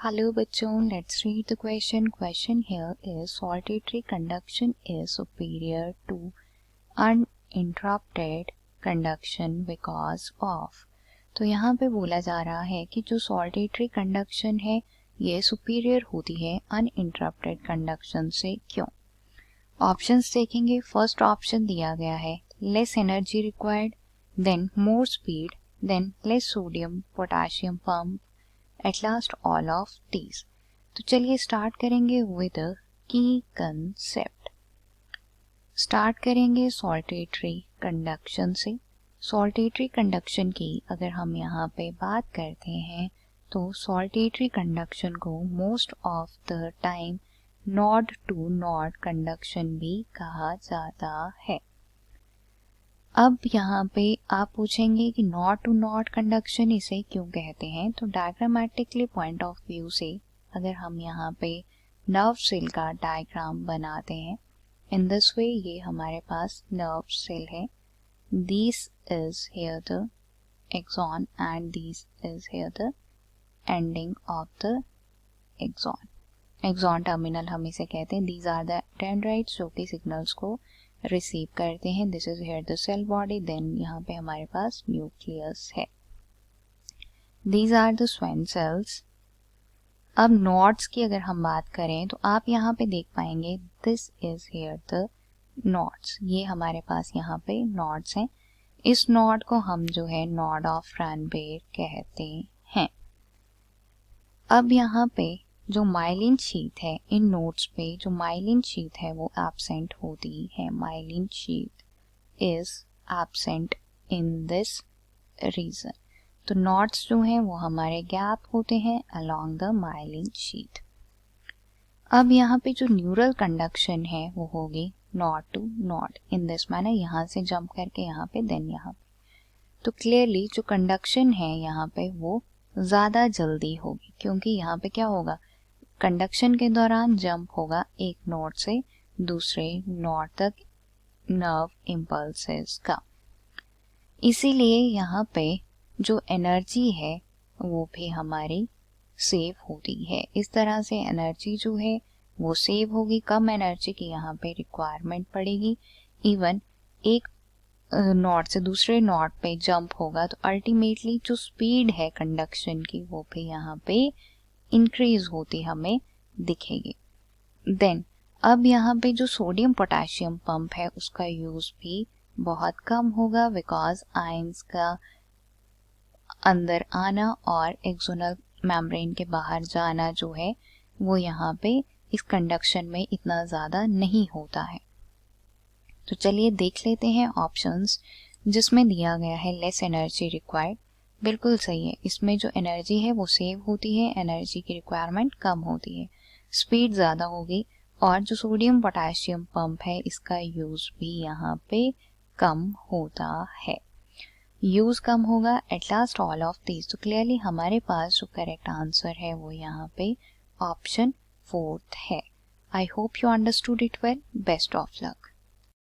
Hello बच्चों, let's read the question. Question here is saltatory conduction is superior to uninterrupted conduction because of. तो यहाँ पे बोला जा रहा है कि जो saltatory conduction है ये superior होती है uninterrupted conduction से. क्यों? ऑप्शंस देखेंगे. फर्स्ट ऑप्शन दिया गया है less energy required, then more speed, then less sodium potassium pump, at last all of these. तो चलिए स्टार्ट करेंगे विद की कंसेप्ट. स्टार्ट करेंगे सॉल्टेटरी कंडक्शन से. सॉल्टेटरी कंडक्शन की अगर हम यहाँ पे बात करते हैं तो सॉल्टेटरी कंडक्शन को most of the time node to node conduction भी कहा जाता है. अब यहाँ पे आप पूछेंगे कि नॉट टू नॉट कंडक्शन इसे क्यों कहते हैं. तो डायग्रामेटिकली पॉइंट ऑफ व्यू से अगर हम यहाँ पे नर्व सेल का डायग्राम बनाते हैं इन दिस वे, ये हमारे पास नर्व सेल है. This is here the axon and this is here the ending of the axon. Axon terminal हम इसे कहते हैं. दीज आर द डेंड्राइट्स जो कि सिग्नल्स को रिसीव करते हैं. This is here the cell body. Then यहाँ पे हमारे पास न्यूक्लियस है. These are the Schwann cells. अब नॉड्स की अगर हम बात करें तो आप यहाँ पे देख पाएंगे this is here the nodes. ये हमारे पास यहाँ पे नॉड्स हैं. इस नॉड को हम जो है नॉड ऑफ रनबेर कहते हैं. अब यहाँ पे जो माइलिन शीथ है इन नोड्स पे जो माइलिन शीथ है वो एब्सेंट होती है. Myelin sheath is absent in this region. तो नॉड्स जो हैं वो हमारे गैप होते हैं अलोंग द माइलिन शीथ. अब यहाँ पे जो न्यूरल कंडक्शन है वो होगी node to node in this manner. यहाँ से जंप करके यहाँ पे देन यहाँ पे. तो क्लियरली जो कंडक्शन है यहाँ पे वो ज़्यादा जल्दी होगी क्योंकि यहाँ पे क्या होगा, कंडक्शन के दौरान जंप होगा एक नोड से दूसरे नोड तक नर्व इम्पल्सेस का. इसीलिए यहाँ पे जो एनर्जी है वो भी हमारी सेव होती है. इस तरह से एनर्जी जो है वो सेव होगी. कम एनर्जी की यहाँ पे रिक्वायरमेंट पड़ेगी. इवन एक नोड से दूसरे नोड पे जंप होगा तो अल्टीमेटली जो स्पीड है कंडक्शन की वो भी यहाँ पे इंक्रीज होती हमें दिखेगी. देन अब यहाँ पे जो सोडियम पोटेशियम पंप है उसका यूज भी बहुत कम होगा बिकॉज आयंस का अंदर आना और एक्सोनल मेम्ब्रेन के बाहर जाना जो है वो यहाँ पे इस कंडक्शन में इतना ज़्यादा नहीं होता है. तो चलिए देख लेते हैं ऑप्शंस जिसमें दिया गया है लेस एनर्जी रिक्वायर्ड. बिल्कुल सही है. इसमें जो एनर्जी है वो सेव होती है, एनर्जी की रिक्वायरमेंट कम होती है, स्पीड ज़्यादा होगी. और जो सोडियम पोटेशियम पंप है इसका यूज़ भी यहाँ पे कम होता है. यूज़ कम होगा eight last all of these. तो क्लियरली हमारे पास जो करेक्ट आंसर है वो यहाँ पे ऑप्शन 4 है. I hope you understood it well. Best of luck.